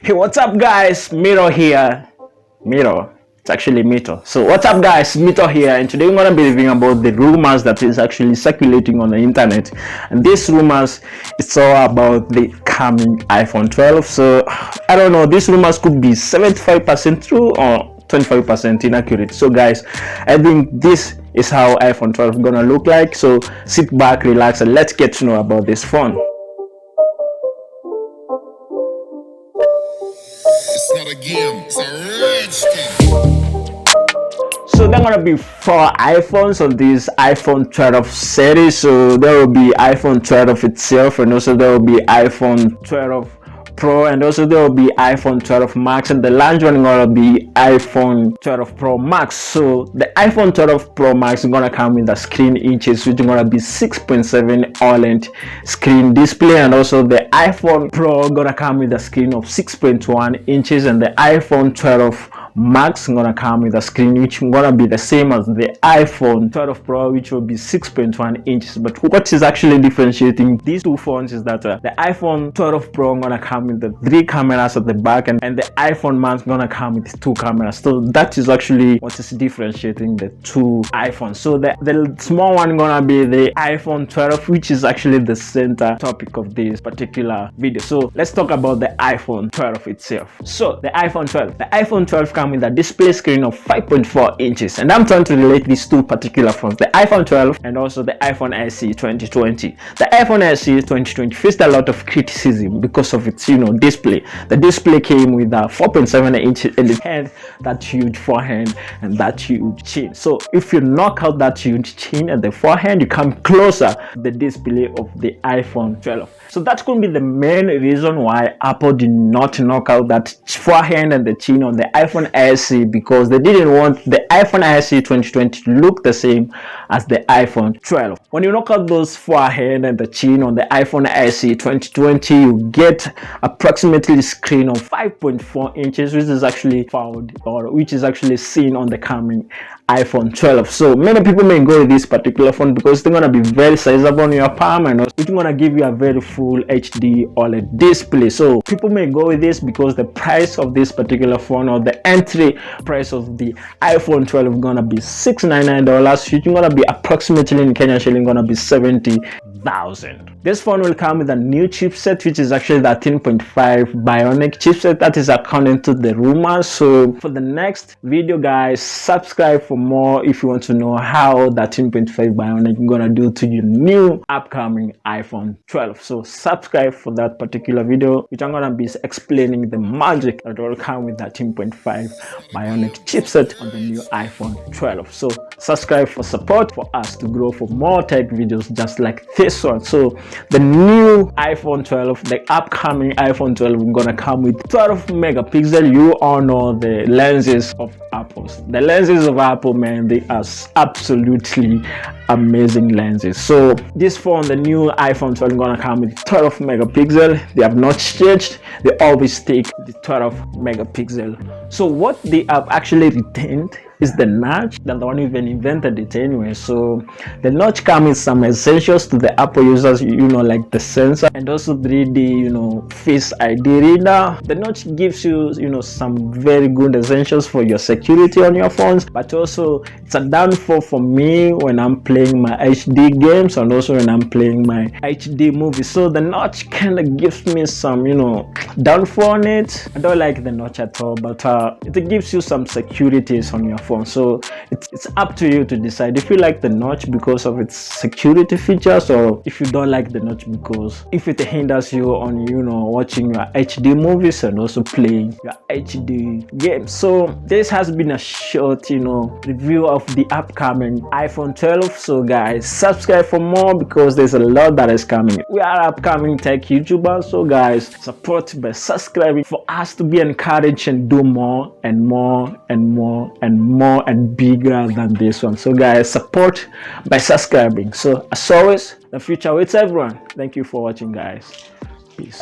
Hey, what's up guys, Miro here. It's actually Mito. So what's up guys, Mito here, and today I'm gonna be reviewing about the rumors that is actually circulating on the internet. And these rumors, it's all about the coming iPhone 12. So I don't know, these rumors could be 75% true or 25% inaccurate. So guys, I think this is how iPhone 12 gonna look like. So sit back, relax, and let's get to know about this phone. It's not a game, it's a rich thing. So there are gonna be 4 iPhones on this iPhone 12 series. So there will be iPhone 12 itself, and also there will be iPhone 12 Pro, and also there will be iPhone 12 Max, and the large one is gonna be iPhone 12 Pro Max. So the iPhone 12 Pro Max is gonna come with the screen inches, which is gonna be 6.7 OLED screen display, and also the iPhone Pro gonna come with a screen of 6.1 inches, and the iPhone 12 Max gonna come with a screen which is gonna be the same as the iPhone 12 Pro, which will be 6.1 inches. But what is actually differentiating these two phones is that the iPhone 12 Pro gonna come with the 3 cameras at the back, and the iPhone Max gonna come with 2 cameras. So that is actually what is differentiating the two iPhones. So the small one gonna be the iPhone 12, which is actually the center topic of this particular video. So let's talk about the iPhone 12 itself. So the iPhone 12 comes with a display screen of 5.4 inches, and I'm trying to relate these two particular phones, the iPhone 12 and also the iPhone SE 2020. The iPhone SE 2020 faced a lot of criticism because of its display. The display came with a 4.7 inch, and it had that huge forehand and that huge chin. So if you knock out that huge chin and the forehand, you come closer to the display of the iPhone 12. So that could be the main reason why Apple did not knock out that forehand and the chin on the iPhone SE, because they didn't want the iPhone SE 2020 to look the same as the iPhone 12. When you knock out those forehand and the chin on the iPhone SE 2020, you get approximately a screen of 5.4 inches, which is actually found, or which is actually seen on the coming iPhone 12. So many people may go with this particular phone because they're gonna be very sizable on your palm, and also it's gonna give you a very full HD OLED display. So people may go with this because the price of this particular phone, or the entry price of the iPhone 12, is gonna be $699, which is gonna be approximately in Kenyan shilling gonna be 70,000. This phone will come with a new chipset, which is actually the 13.5 Bionic chipset. That is according to the rumors. So for the next video guys, subscribe for more if you want to know how the 13.5 Bionic is gonna do to your new upcoming iPhone 12. So subscribe for that particular video, which I'm gonna be explaining the magic that will come with that 13.5 Bionic chipset on the new iPhone 12. So subscribe for support for us to grow for more tech videos just like this one. So the new iPhone 12, the upcoming iPhone 12, is gonna come with 12 megapixel. You all know the lenses of Apple. The lenses of Apple, man, they are absolutely amazing lenses. So this phone, the new iPhone 12, is gonna come with 12 megapixel. They have not changed. They always take the 12 megapixel. So what they have actually retained is the notch. They're the one who even invented it anyway. So the notch comes with some essentials to the Apple users, like the sensor and also 3D, face ID reader. The notch gives you, some very good essentials for your security on your phones, but also it's a downfall for me when I'm playing my HD games and also when I'm playing my HD movies. So the notch kind of gives me some, downfall on it. I don't like the notch at all, but it gives you some securities on your phone. So it's up to you to decide if you like the notch because of its security features, or if you don't like the notch because if it hinders you on watching your HD movies and also playing your HD games. So this has been a short review of the upcoming iPhone 12. So guys, subscribe for more because there's a lot that is coming. We are upcoming tech YouTubers, so guys, support by subscribing for us to be encouraged and do more and more and more and more and bigger than this one. So guys, support by subscribing. So as always, the future waits everyone. Thank you for watching guys. Peace.